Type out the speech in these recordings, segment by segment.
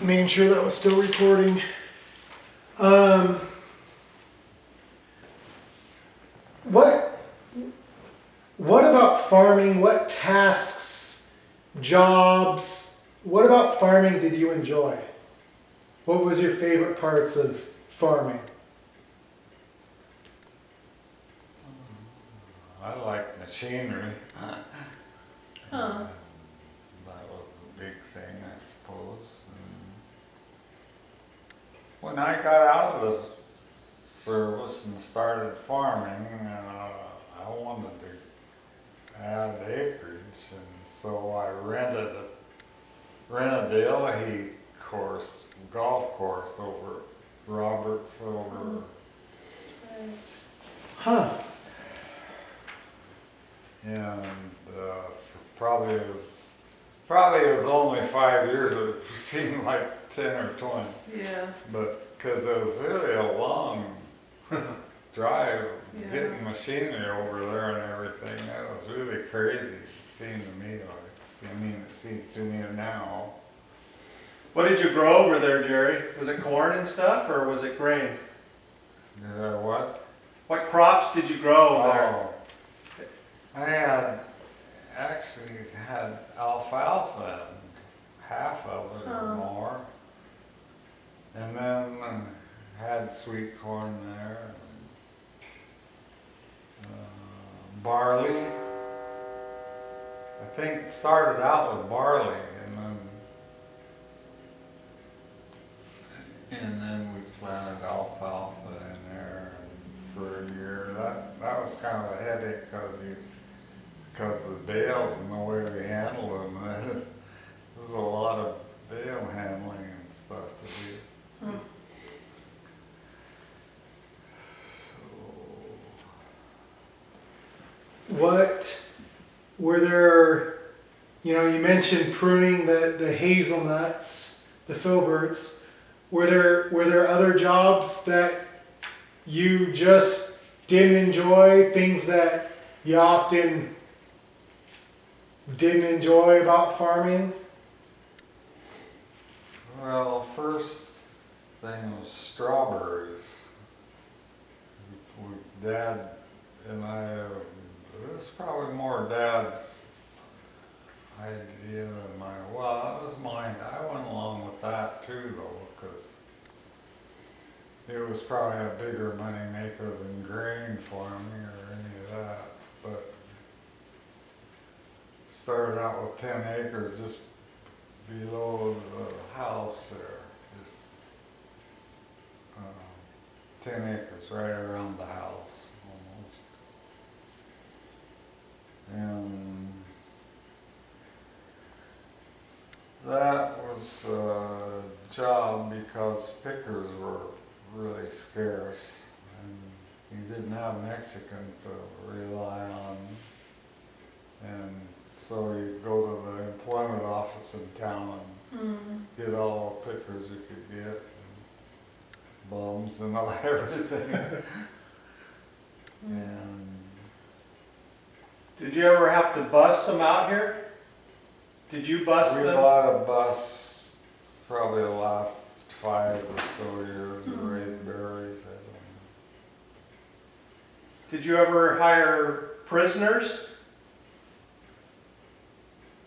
Making sure that was still recording. Um, what about farming? What tasks, jobs, what about farming did you enjoy? What was your favorite parts of farming? I like machinery. Huh. That was the big thing, I suppose. And when I got out of the service and started farming, I wanted to add acreage, and so I rented the Illahee course, golf course over at Roberts over. That's right. Huh. And it was only 5 years. It seemed like 10 or 20. Yeah. But because it was really a long drive, Yeah. getting machinery over there and everything. That was really crazy. It seemed to me like. I mean, it seems to me now. What did you grow over there, Jerry? Was it corn and stuff, or was it grain? What? What crops did you grow over there? Oh, I actually had alfalfa, half of it or Oh. more, and then had sweet corn there, and, barley. I think it started out with barley, and then we planted alfalfa in there for a year. That was kind of a headache because of the bales and the way we handle them. There's a lot of bale handling and stuff to do. Hmm. What were there, you mentioned pruning the hazelnuts, the filberts. Were there other jobs that you just didn't enjoy, things that you often didn't enjoy about farming? Well, first thing was strawberries. Dad and I, it was probably more Dad's idea than mine. Well, it was mine. I went along with that too, though, because it was probably a bigger money maker than grain farming or any of that. But started out with 10 acres just below the house there. Just 10 acres right around the house almost. And that was a job because pickers were really scarce and you didn't have Mexicans to rely on. And so you go to the employment office in town and get all the pickers you could get, and bums and all everything. And Did you ever have to bus some out here? Did you bus we them? bought a bus probably the last 5 or so years to raise berries. I don't Did you ever hire prisoners?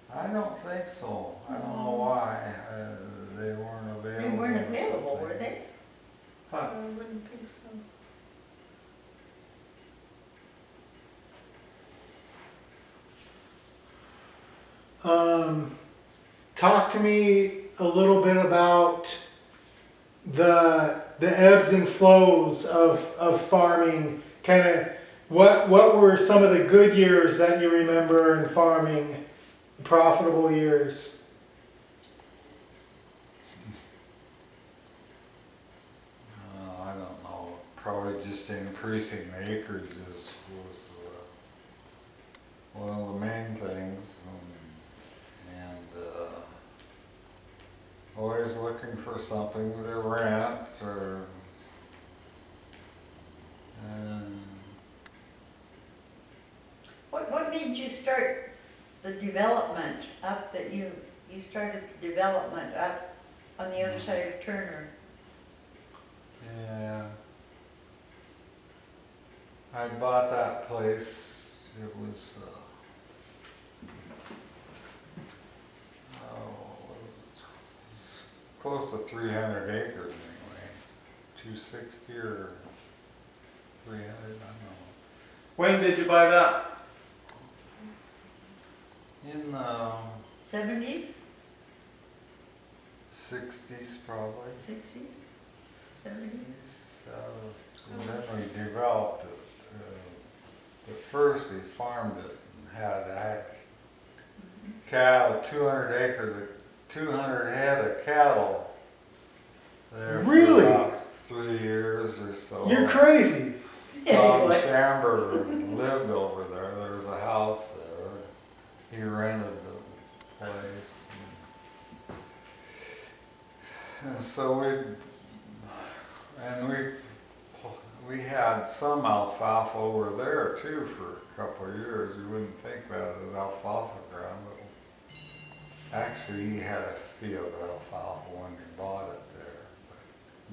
know. I don't think so. I don't know why. They weren't available. They weren't or available, something. were they? Huh. I wouldn't think so. Talk to me a little bit about the ebbs and flows of farming. Kind of what were some of the good years that you remember in farming, profitable years? I don't know. Probably just increasing the acreage was one of the main things. And always looking for something to rent or. What made you start the development up that you started the development up on the other side of Turner. Yeah. I bought that place, it was, it was close to 300 acres anyway, 260 or 300, I don't know. When did you buy that? In 70s, 60s probably. 60s, 70s? And then we developed it. But first we farmed it and had cattle, 200 acres, 200 head of cattle there Really? for about 3 years or so. You're crazy. Tom Anyways. Shamber lived over there. There was a house there. He rented the place. And so we had some alfalfa over there too for a couple of years. You wouldn't think that as alfalfa ground, but actually he had a field of alfalfa when he bought it there.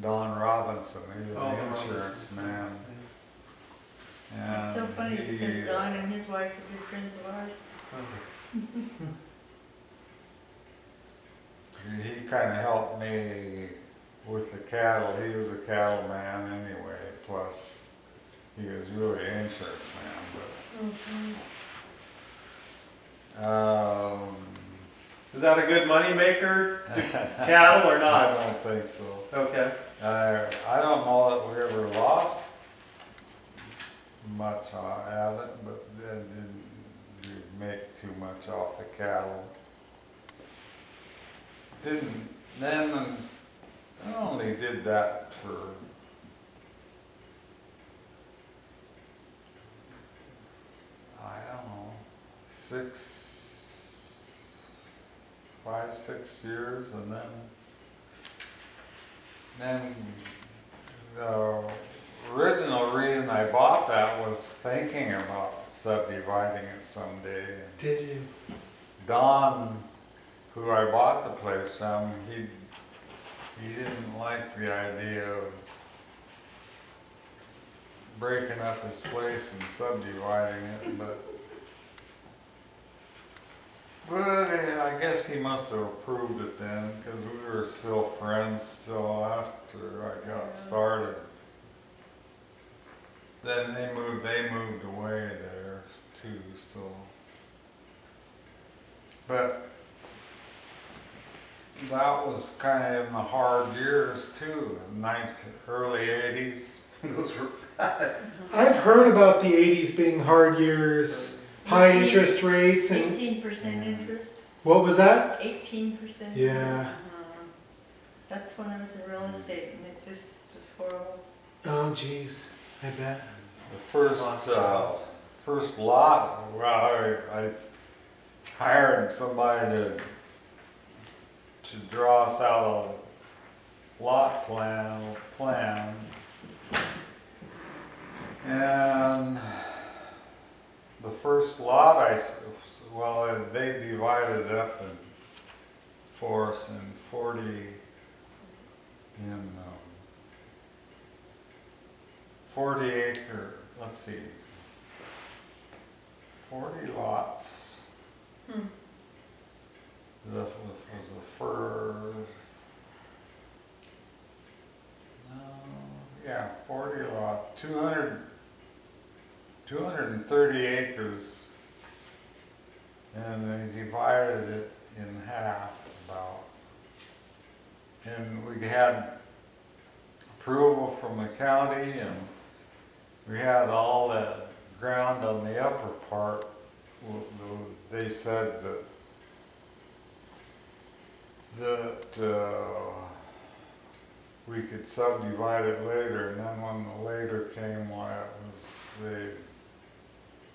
Don Robinson, he was an insurance man. It's so funny because Don and his wife are good friends of ours. He kind of helped me with the cattle. He was a cattleman anyway, plus he was really an insurance man. But Is that a good money maker, cattle or I not? don't think so. Okay. I don't know that we ever lost much at it, but then didn't make too much off the cattle. I only did that for I don't know, 5, 6 years, and then the original reason I bought that was thinking about subdividing it someday. Did you? Don, who I bought the place from, he didn't like the idea of breaking up his place and subdividing it, but I guess he must have approved it then, because we were still friends still after I got started. Then they moved away there too, so. But that was kind of in the hard years too, early 80s. Those were I've heard about the 80s being hard years, high interest rates, and 18% interest, what was that? 18%. Yeah. That's when I was in real estate and it just was horrible. Oh, geez. I bet. The first lot, well, I hired somebody to draw us out a lot plan. And the first lot they divided it up for us in 40 acre, let's see, 40 lots. That was the first, no, yeah, 40 lots, 230 acres, and they divided it in half about. And we had approval from the county, and we had all that ground on the upper part. They said that we could subdivide it later, and then when the later came, they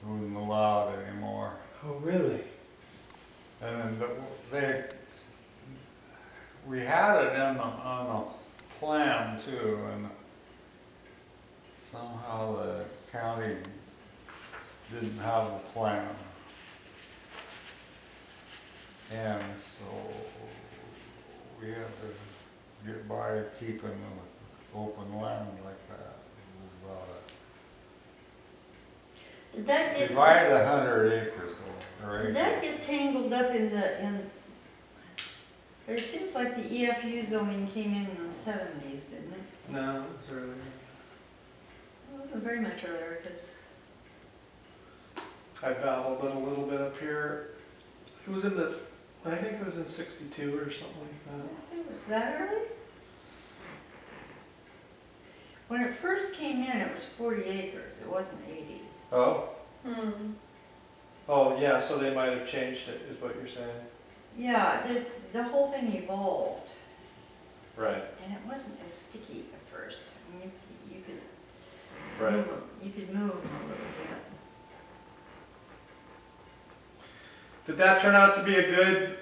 wouldn't allow it anymore. Oh, really? And we had it on a plan too, and somehow the county didn't have a plan. And so we had to get by keeping open land like that. We bought Did that it. get, Divide 100 acres or did acres. that get tangled up it seems like the EFU zoning came in the 70s, didn't it? No, it's earlier. It wasn't very much earlier, because, I babbled it a little bit up here. It was I think it was in 62 or something like was that early? When it first came in, it was 40 acres, it wasn't 80. that. Oh? Hmm. Oh, yeah, so they might have changed it, is what you're saying. Yeah, the whole thing evolved, Right. and it wasn't as sticky at first. I mean, you could Right. move 'em- you could move them a little bit. Did that turn out to be a good,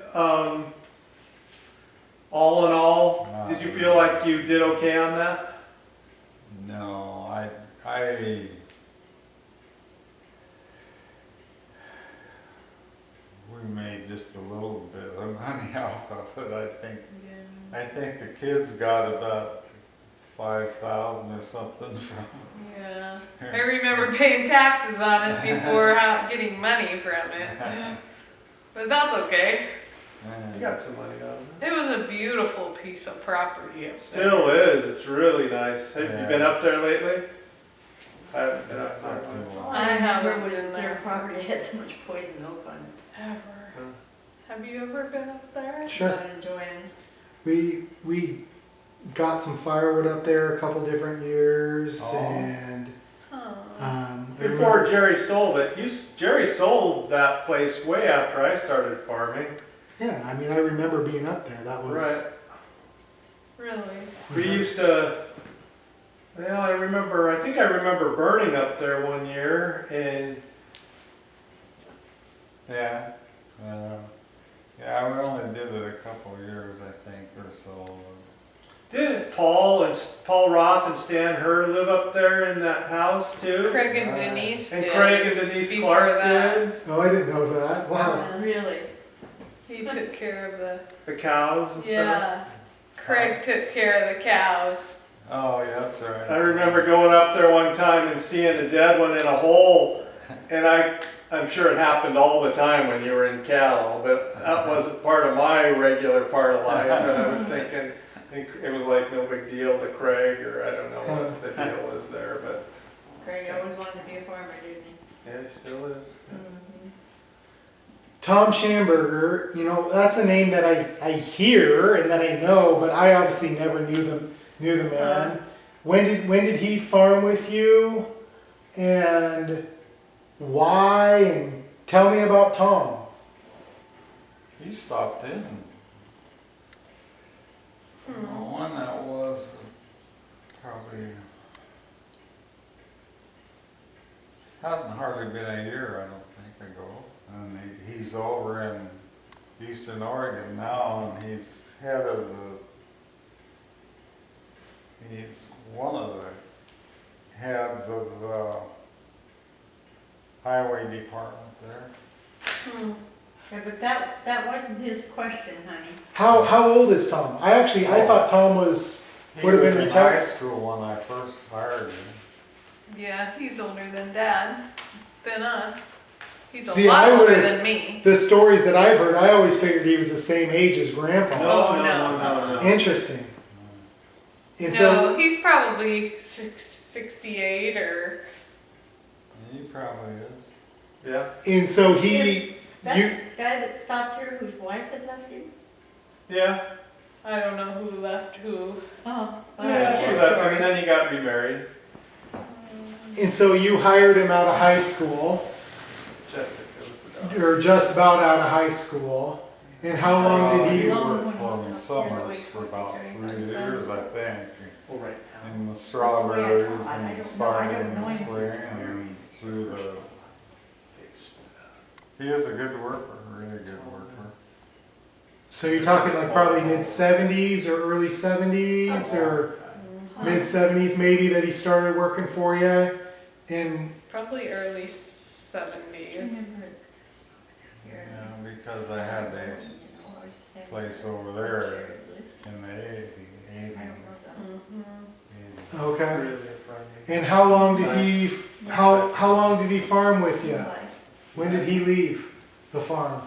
all in all? No. Did you feel like you did okay on that? No, we made just a little bit of money off of it, I think the kids got about 5,000 or something from Yeah. I remember paying taxes on it before getting money from it. But that's okay. You got some money out of it. It was a beautiful piece of property up there. Still is, it's really nice. Have you Yeah. been up there lately? I haven't been up Not there. too All long. I I remember haven't was been their there. property had so much poison oak on it. Ever. Have you ever been up there? Sure. Down in Joanne's. We got some firewood up there a couple different years, Oh. and Huh. I Before remember- Jerry sold it, Jerry sold that place way after I started farming. yeah, I mean, I remember being up there. That was Right. Really? We used to, well, I think I remember burning up there one year and Yeah, yeah, we only did it a couple of years, I think, or so. didn't Paul Roth and Stan Herr live up there in that house too? Craig and Right. Denise And did. Craig and Denise before Clark that. did, Oh, I didn't know that. Wow. Really? He took care of the, the cows and stuff. yeah. Craig took care of the cows. Oh, yeah, that's right. I remember going up there one time and seeing a dead one in a hole, and I'm sure it happened all the time when you were in cattle, but that wasn't part of my regular part of life, and I was thinking, I think it was like no big deal to Craig, or I don't know what the deal was there, but Craig always wanted to be a farmer, didn't he? yeah, he still is. Mhm. Tom Schamberger, you know, that's a name that I hear and that I know, but I obviously never knew the man. When did he farm with you, and why? And tell me about Tom. He stopped in. When that was, probably, hasn't hardly been a year, I don't think, ago. And he's over in Eastern Oregon now, and he's one of the heads of the highway department there. Hmm. Yeah, but that wasn't his question, honey. How old is Tom? I thought Tom was He would have was been in high retired. school when I first hired him. Yeah, he's older than Dad, than us. He's a See, lot I older would've- than me. The stories that I've heard, I always figured he was the same age as Grandpa. Oh, no. Interesting. And so, No, he's probably 68 or. He probably is. Yeah, and so he, Yes, that you, guy that stopped here, whose wife had left him? yeah, I don't know who left who. Oh, well, yeah, that's so his that, story. and then he got remarried, and so you hired him out of high school, Jessica was the daughter. or just about out of high school. And how long did He he? Long worked when for he me stopped here, summers wait, for about Jerry, 3 like, years, I think. Oh, right. In the way I strawberries thought. I and don't know. I starting don't in know the anything. spring and through the, he is a good worker, really good worker. So you're talking like probably mid-70s or early 70s or Huh. mid-70s maybe that he started working for you. And Probably early I 70s. remember it here. Yeah, because I had the You know, I was just standing place there. over there in the 80, Mhm. Okay. Really friendly. And how long did he, how long did he farm with you? When did he leave the farm?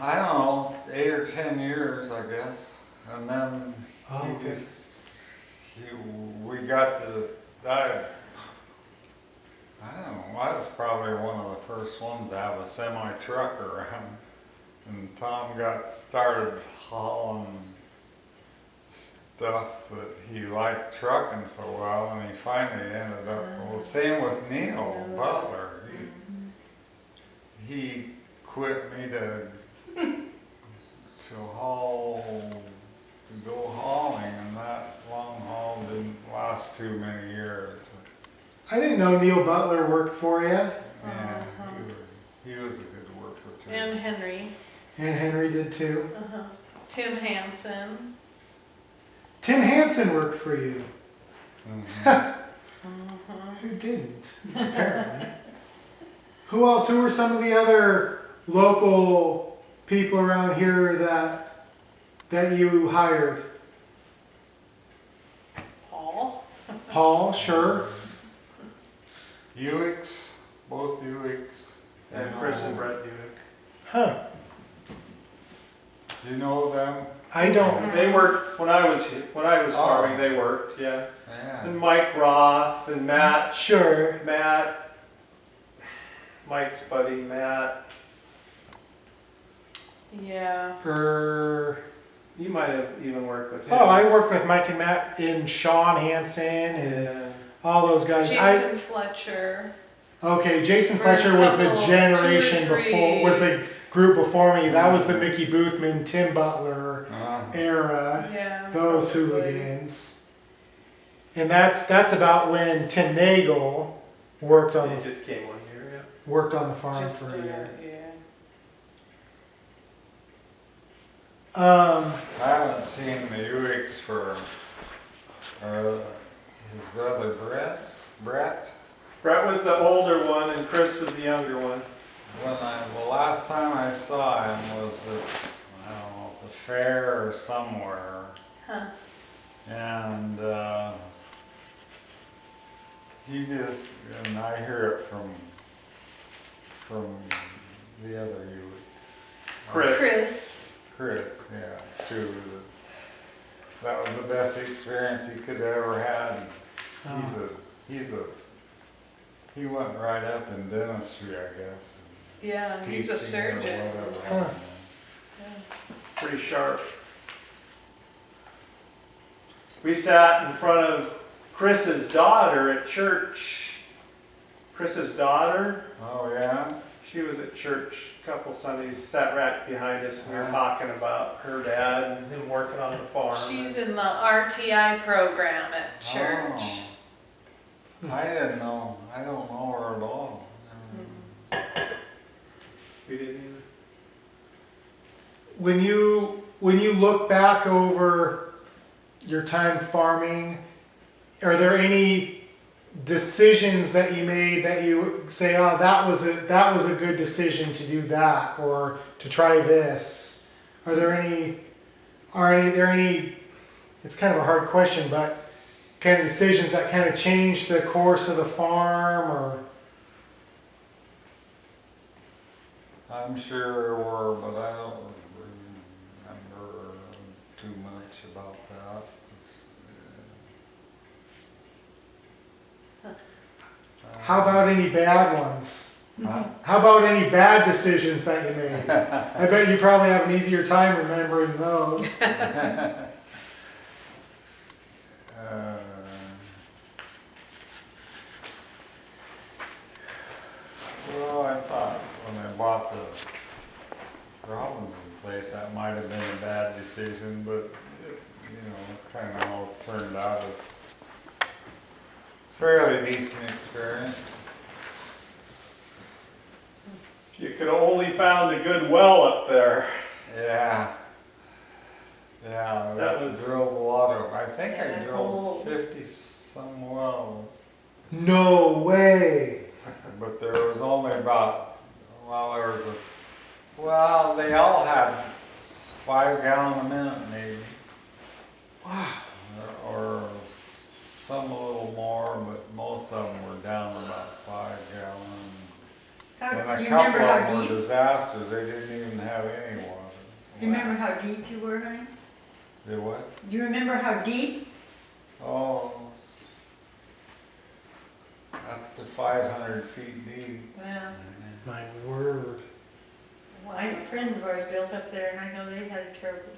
I don't know, 8 or 10 years, I guess. And then Oh, he okay. just, we got the, I don't know, I was probably one of the first ones to have a semi truck around. And Tom got started hauling stuff that he liked trucking so well, and he finally ended up, well, same with Neil Butler. He quit me to haul, to go hauling, and that long haul didn't last too many years. I didn't know Neil Butler worked for you. Yeah, he was a good worker too. And Henry. And Henry did too. Tim Hansen. Tim Hansen worked for you. Mhm. Who didn't, apparently. Who else? Who were some of the other local people around here that you hired? Paul. Paul, sure. Ewicks, both Ewicks. And Chris and Brett Buick. Huh. Do you know them? I don't. They worked, when I was Oh. farming, they worked, yeah. Yeah. And Mike Roth and Matt, Sure. Mike's buddy, Matt. Yeah. You might have even worked with him. Oh, I worked with Mike and Matt and Sean Hansen and Yeah. all those guys. Jason Fletcher. Okay, Jason For a Fletcher was the couple, generation 2 or 3. before, was the group before me. That was the Mickey Boothman, Tim Butler era, Yeah. those probably. hooligans. And that's about when Tim Nagel worked on He the, just came one year, yeah. worked on the farm Just, for a year. yeah. I haven't seen the Ewicks for, his brother Brett. Brett was the older one and Chris was the younger one. The last time I saw him was at, I don't know, the fair or somewhere. Huh. And, he just, and I hear it from the other Ewick. Chris. Chris, yeah, too. That was the best experience he could have ever had. He went right up in dentistry, I guess. Yeah, he's a teaching or surgeon. whatever. Huh. Pretty sharp. We sat in front of Chris's daughter at church. Chris's daughter, Oh, yeah? she was at church a couple Sundays, sat right behind us, and we were Uh-huh. talking about her dad and him working on the farm. She's in the RTI program at church. Oh. I didn't know, I don't know her at all. We didn't even. When you look back over your time farming, are there any decisions that you made that you say, oh, that was a good decision to do that or to try this? Are there any? It's kind of a hard question, but kind of decisions that kind of changed the course of the farm, or I'm sure there were, but I don't remember too much about that. how about any bad ones? Huh? How about any bad decisions that you made? I bet you probably have an easier time remembering those. Well, I thought when I bought the Robinson place, that might have been a bad decision, but it, kind of all turned out as fairly decent experience. You could have only found a good well up there. Yeah. Yeah, That I was- drove a lot of, I think I That drove whole- 50 some wells. No way. But there was only about, they all had 5 gallon a minute maybe, Wow. or some a little more, but most of them were down about 5 gallon. How, And do a you couple remember of how them deep, were disasters, they didn't even have any water. do you remember how deep you were, honey? They what? Do you remember how deep? Oh, up to 500 feet deep. Well, My word. friends of ours built up there and I know they had a terrible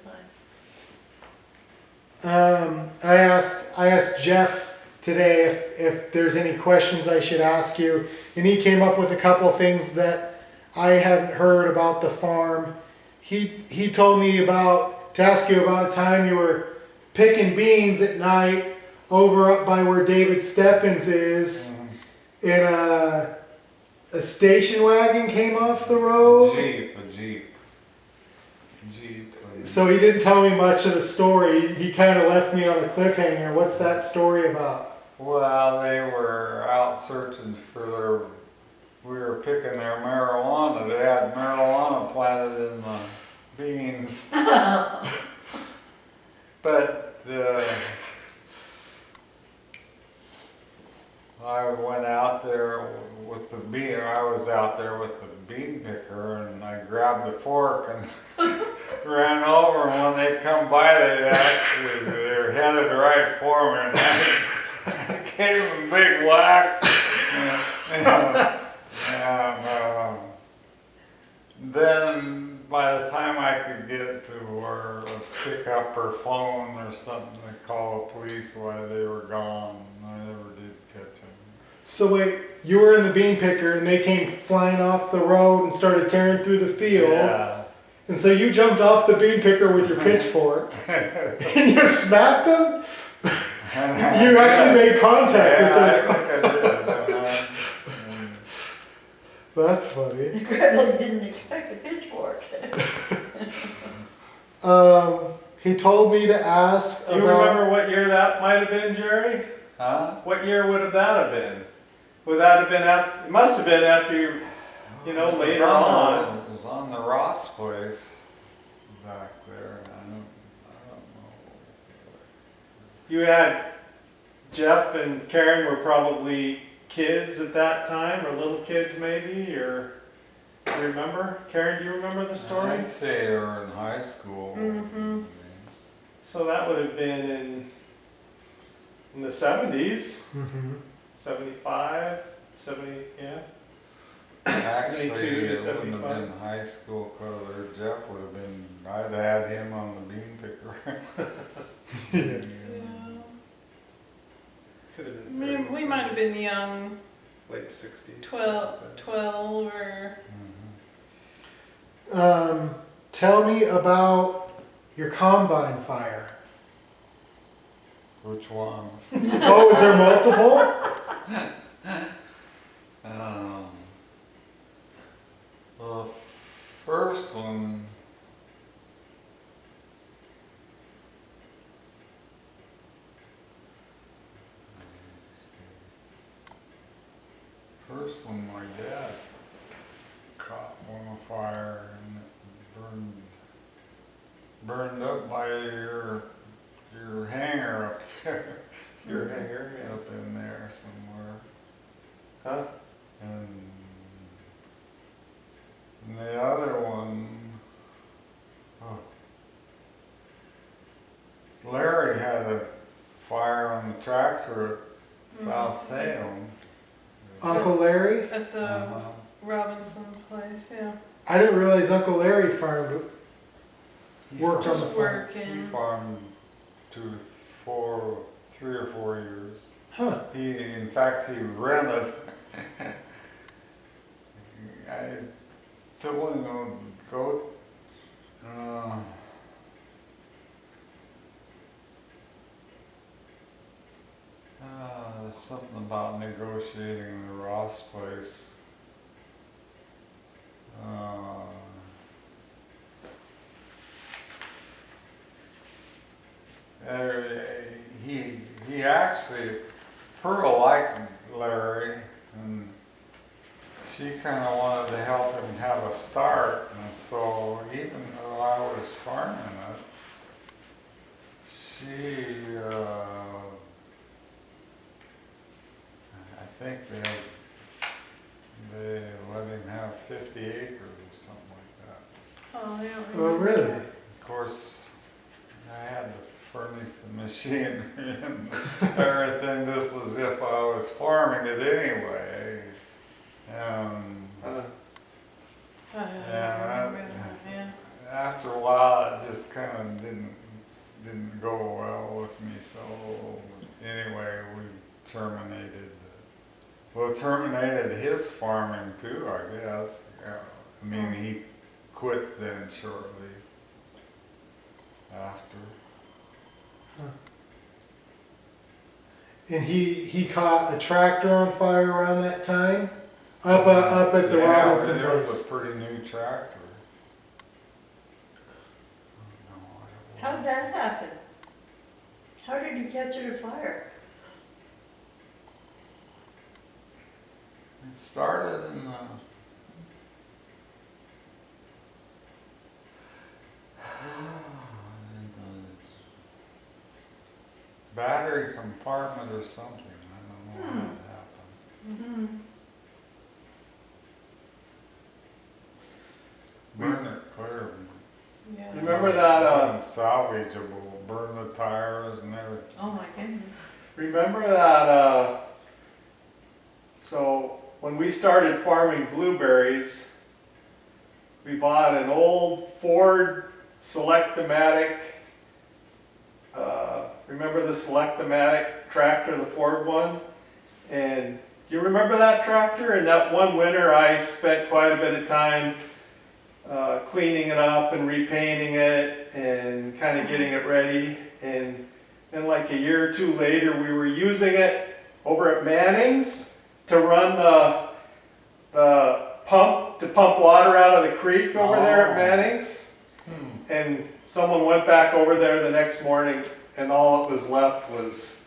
time. I asked Jeff today if there's any questions I should ask you, and he came up with a couple things that I hadn't heard about the farm. He told me to ask you about a time you were picking beans at night over up by where David Stephens is, and a station wagon came off the road. A Jeep. So he didn't tell me much of the story. He kind of left me on a cliffhanger. What's that story about? Well, they were out searching for we were picking their marijuana. They had marijuana planted in the beans. But I went out there with the bean. I was out there with the bean picker, and I grabbed the fork and ran over. And when they come by, they're headed right for me. And I gave them a big whack. And then by the time I could get to where a pickup or phone or something to call the police while they were gone, I never did catch them. So wait, you were in the bean picker and they came flying off the road and started tearing through the field. Yeah. And so you jumped off the bean picker with your pitchfork and you smacked them? You actually made contact with them. I think I did. That's funny. The rebels didn't expect a pitchfork. He told me to ask Do you about. remember what year that might have been, Jerry? Huh? What year would have that have been? Would that have been after, it must have been after you know, It was later on. It was on the Ross place back there. I don't know. You had Jeff and Karen were probably kids at that time, or little kids maybe, or do you remember? Karen, do you remember the story? I'd say they were in high school. Mhm. So that would have been in the 70s, Mhm. 75, 70, yeah. Actually, 72 to it wouldn't have 75. been high school color. Jeff would have been, I'd had him on the bean picker. Could have been We might have been young, late 60s. 12 or, Tell me about your combine fire. Which one? Oh, is there multiple? The first one, my dad caught one on fire and it burned up by your hangar up there. Your hanger, yeah. Up in there somewhere. Huh? And the other one, Larry had a fire on the tractor at South Salem. Uncle Larry? at the Uh-huh. Robinson place, yeah. I didn't realize Uncle Larry farmed. Worked on the Just farm. He working. farmed 3 or 4 years. Huh. In fact, he rented. I told him to go. Something about negotiating the Ross place. He actually, Pearl liked Larry, and she kind of wanted to help him have a start, and so even though I was farming it, she, I think they let him have 50 acres or something like that. Oh, yeah. Oh, really? Of course, I had to furnish the machinery and everything just as if I was farming it anyway. Uh, Yeah. After a while, it just kind of didn't go well with me. So anyway, we terminated his farming too, I guess. Yeah. I mean, he quit then shortly after. And he caught a tractor on fire around that time? Up at the Robinson it was place. a pretty new tractor. How'd that happen? How did he catch it afire? It started in the battery compartment or something. I don't know how it happened. Mm-hmm. Burn it clear. Yeah. Remember that, salvageable, burn the tires and everything. Oh my goodness. remember that, so when we started farming blueberries, we bought an old Ford Selectomatic. Remember the Selectomatic tractor, the Ford one? And you remember that tractor? And that one winter I spent quite a bit of time cleaning it up and repainting it and kind of getting it ready. And then like a year or two later, we were using it over at Manning's to run the pump to pump water out of the creek over there at Manning's. And someone went back over there the next morning, and all that was left was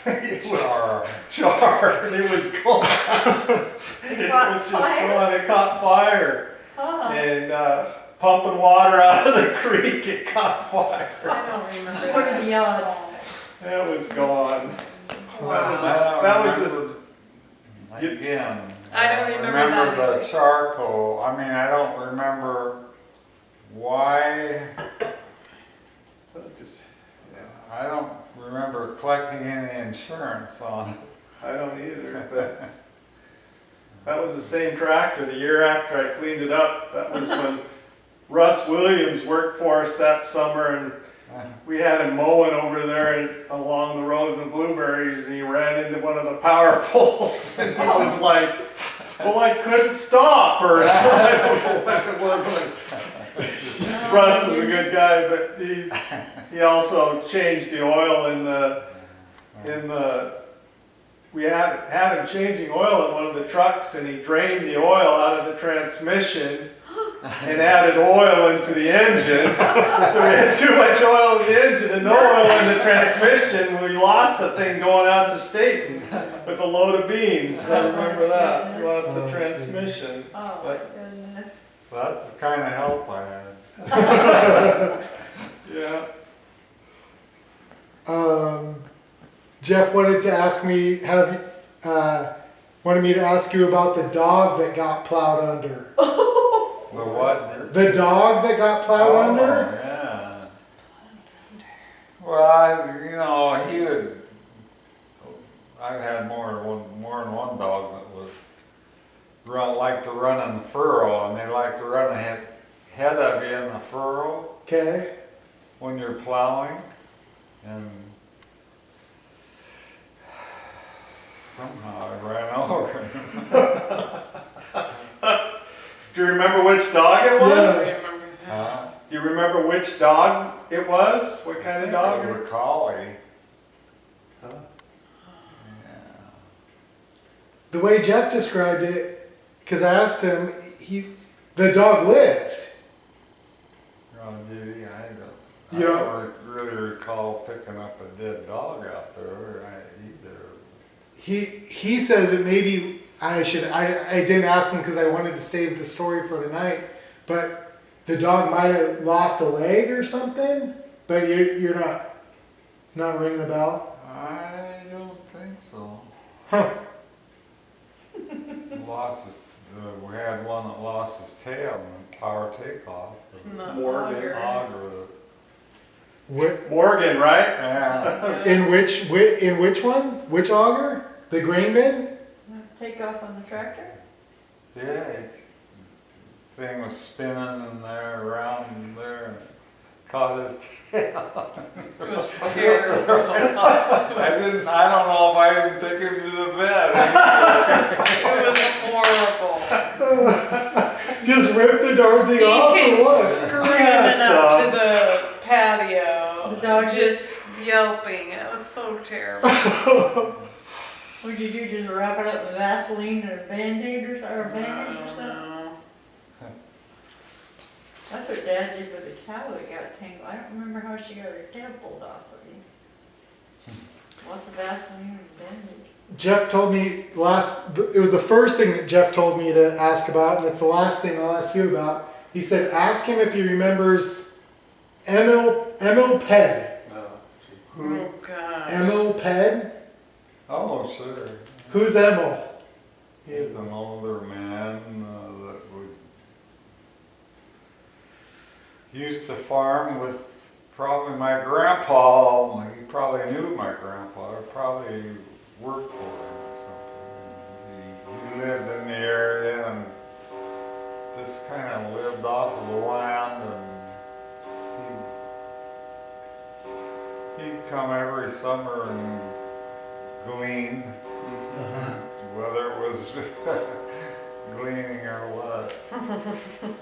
it was char. It was gone. It caught was just fire? gone. It caught fire. Oh, And pumping water out of the creek, it caught fire. I don't remember. what are the odds? It was gone. Wow. That was a, Again. I don't remember that the either. charcoal. I mean, I don't remember why. just, I don't remember collecting any insurance on it. I don't either, but that was the same tractor the year after I cleaned it up. That was when Russ Williams worked for us that summer, and we had him mowing over there and along the road in the blueberries, and he ran into one of the power poles, and he was like, well, I couldn't stop, or something. I don't know what it was. Russ is a good guy, but he also changed the oil in the, we had him changing oil in one of the trucks, and he drained the oil out of the transmission and added oil into the engine. So we had too much oil in the engine and no oil in the transmission. We lost the thing going out to Staten with a load of beans. I remember that. We lost the transmission. Oh my goodness. That's the kind of help I had. Yeah. Jeff wanted to ask me, wanted me to ask you about the dog that got plowed under. The what? The dog that got plowed under? Yeah. Well, he would. I've had more than one dog that would like to run in the furrow, and they like to run ahead of you in the furrow Okay. when you're plowing, and somehow I ran over him. Do you remember which dog it was? Yeah. I remember that. Do you remember which dog it was? What kind of dog? It was a collie. Huh? Yeah. The way Jeff described it, because I asked him, the dog lived. Oh, did he? I Yeah. don't really recall picking up a dead dog out there either. He says it maybe I didn't ask him because I wanted to save the story for tonight, but the dog might have lost a leg or something, but you're not ringing a bell? I don't think so. Huh. Lost his, we had one that lost his tail in power takeoff. Not Morgan. auger. Auger. Morgan, right? Yeah. In which one? Which auger? The grain bin? Take off on the tractor? Yeah, thing was spinning in there, around in there, and caught his tail. It was terrible. I don't know if I even took him to the vet. It was horrible. Just rip the darn thing He off came or what? screaming up to the patio, The dog just yelping. It was so terrible. What'd you do, just wrap it up with Vaseline and a Band-Aid or something, or a Band-Aid or something? No. That's what Dad did with the cow that got tangled. I don't remember how she got her tail pulled off of you. Lots of Vaseline and Band-Aid. Jeff told me it was the first thing that Jeff told me to ask about, and it's the last thing I'll ask you about. He said, ask him if he remembers Emil Ped. Oh God. Emil Ped? Oh, sure. Who's Emil? He's an older man that used to farm with probably my grandpa. He probably knew my grandpa, or probably worked for him or something. He lived in the area and just kind of lived off of the land, and he'd come every summer and glean, whether it was gleaning or what.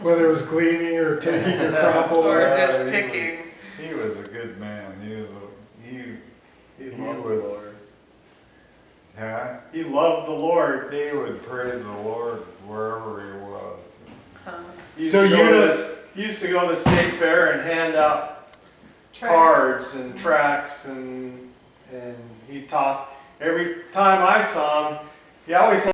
Whether it was gleaning or taking your crop Or away. just he picking. He was a good man. He He loved was- the Lord. Yeah, He loved the Lord. he would praise the Lord wherever he was. Huh. He used So to go you to know- he used to go to the state fair and hand out cards and tracts, and he talked. Every time I saw him, he always